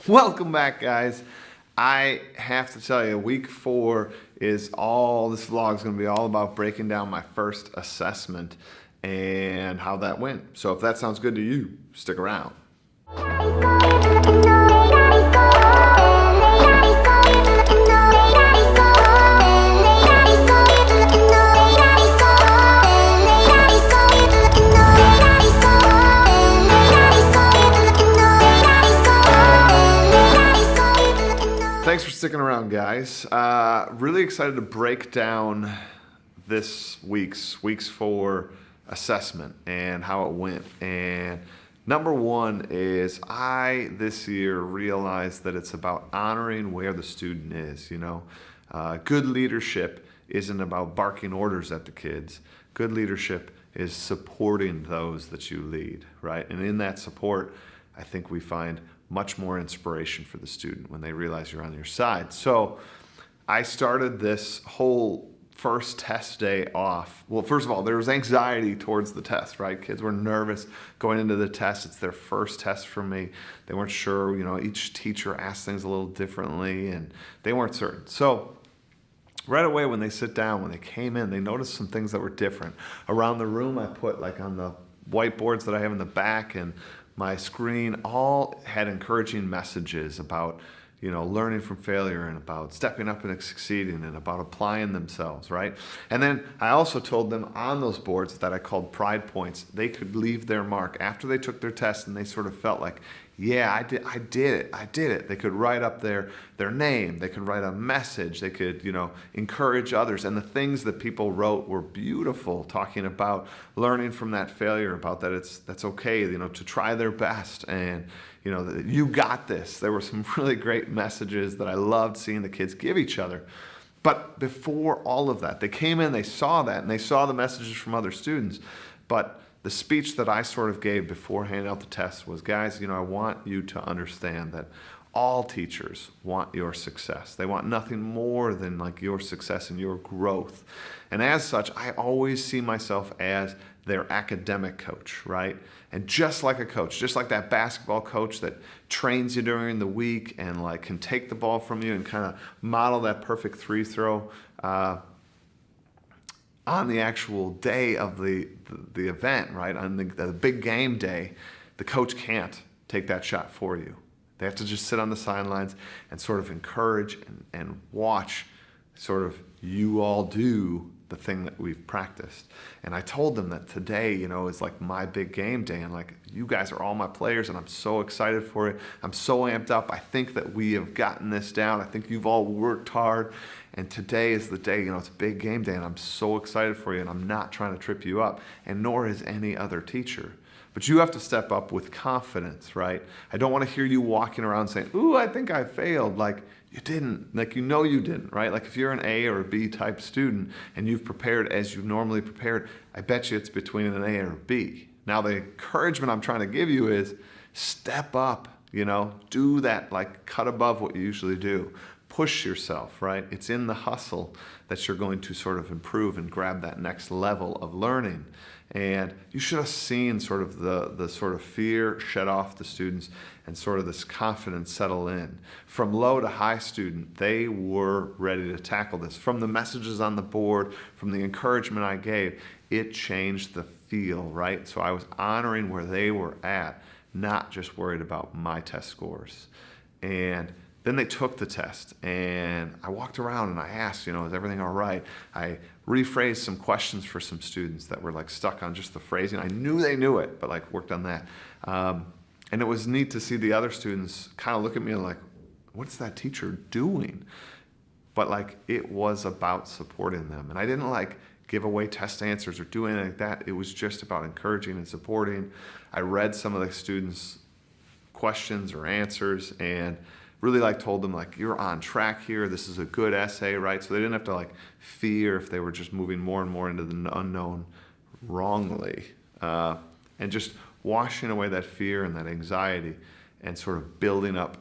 Welcome back, guys. I have to tell you, week 4 is this vlog is going to be all about breaking down my first assessment and how that went. So if that sounds good to you, stick around. Thanks for sticking around, guys. Really excited to break down this week's 4 assessment and how it went. And number 1 is this year realized that it's about honoring where the student is. Good leadership isn't about barking orders at the kids. Good leadership is supporting those that you lead, right? And in that support, I think we find much more inspiration for the student when they realize you're on your side. So I started this whole first test day off. Well, first of all, there was anxiety towards the test, right? Kids were nervous going into the test. It's their first test for me. They weren't sure, each teacher asked things a little differently and they weren't certain. So right away when they sit down, when they came in, they noticed some things that were different. Around the room, I put on the whiteboards that I have in the back and my screen all had encouraging messages about, learning from failure and about stepping up and succeeding and about applying themselves, right? And then I also told them on those boards that I called pride points, they could leave their mark after they took their test and they sort of felt like, yeah, I did it. They could write up their name, they could write a message, they could, encourage others. And the things that people wrote were beautiful, talking about learning from that failure, about that's okay, to try their best. And, you got this. There were some really great messages that I loved seeing the kids give each other. But before all of that, they came in, they saw that, and they saw the messages from other students. But the speech that I sort of gave before handing out the test was, guys, I want you to understand that all teachers want your success. They want nothing more than your success and your growth. And as such, I always see myself as their academic coach, right? And just like a coach, just like that basketball coach that trains you during the week and can take the ball from you and kind of model that perfect free throw, on the actual day of the event, right, on the big game day, the coach can't take that shot for you. They have to just sit on the sidelines and sort of encourage and watch sort of you all do the thing that we've practiced. And I told them that today, is my big game day, and you guys are all my players and I'm so excited for it. I'm so amped up. I think that we have gotten this down. I think you've all worked hard. And today is the day, it's a big game day and I'm so excited for you and I'm not trying to trip you up, and nor is any other teacher. But you have to step up with confidence, right? I don't want to hear you walking around saying, ooh, I think I failed. You didn't, you didn't, right? If you're an A or a B type student and you've prepared as you normally prepared, I bet you it's between an A or a B. Now the encouragement I'm trying to give you is step up, do that, cut above what you usually do. Push yourself, right? It's in the hustle that you're going to sort of improve and grab that next level of learning. And you should have seen sort of the sort of fear shed off the students and sort of this confidence settle in. From low to high student, they were ready to tackle this. From the messages on the board, from the encouragement I gave, it changed the feel, right? So I was honoring where they were at, not just worried about my test scores. And then they took the test and I walked around and I asked, is everything all right? I rephrased some questions for some students that were stuck on just the phrasing. I knew they knew it, but worked on that. And it was neat to see the other students kind of look at me like, what's that teacher doing? But it was about supporting them. And I didn't give away test answers or do anything like that. It was just about encouraging and supporting. I read some of the students' questions or answers and really told them you're on track here. This is a good essay, right? So they didn't have to fear if they were just moving more and more into the unknown wrongly, and just washing away that fear and that anxiety and sort of building up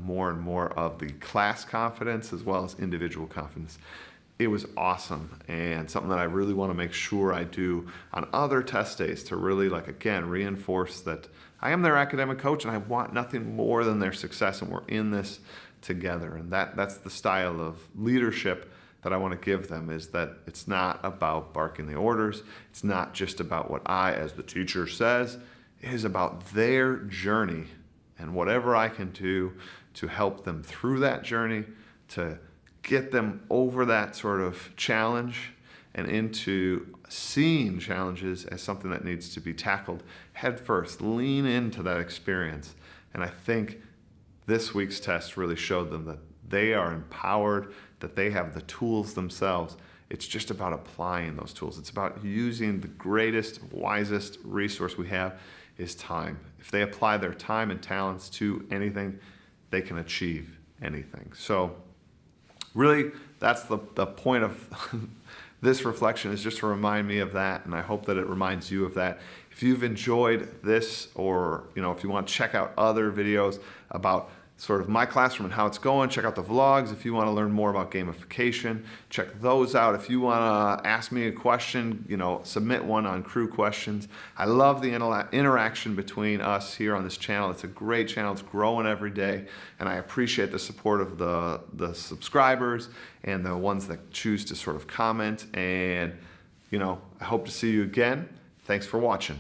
more and more of the class confidence as well as individual confidence. it was awesome, and something that I really want to make sure I do on other test days to really, like, again, reinforce that I am their academic coach and I want nothing more than their success, and we're in this together. And that's the style of leadership that I want to give them, is that it's not about barking the orders. It's not just about what I, as the teacher, says. It is about their journey, and whatever I can do to help them through that journey, to get them over that sort of challenge and into seeing challenges as something that needs to be tackled head first. Lean into that experience. And I think this week's test really showed them that they are empowered, that they have the tools themselves. It's just about applying those tools. It's about using the greatest, wisest resource we have, is time. If they apply their time and talents to anything, they can achieve anything. So really, that's the point of this reflection, is just to remind me of that, and I hope that it reminds you of that. If you've enjoyed this, or if you want to check out other videos about sort of my classroom and how it's going, check out the vlogs. If you want to learn more about gamification, check those out. If you want to ask me a question, submit one on Crew Questions. I love the interaction between us here on this channel. It's a great channel. It's growing every day, and I appreciate the support of the subscribers and the ones that choose to sort of comment. And I hope to see you again. Thanks for watching.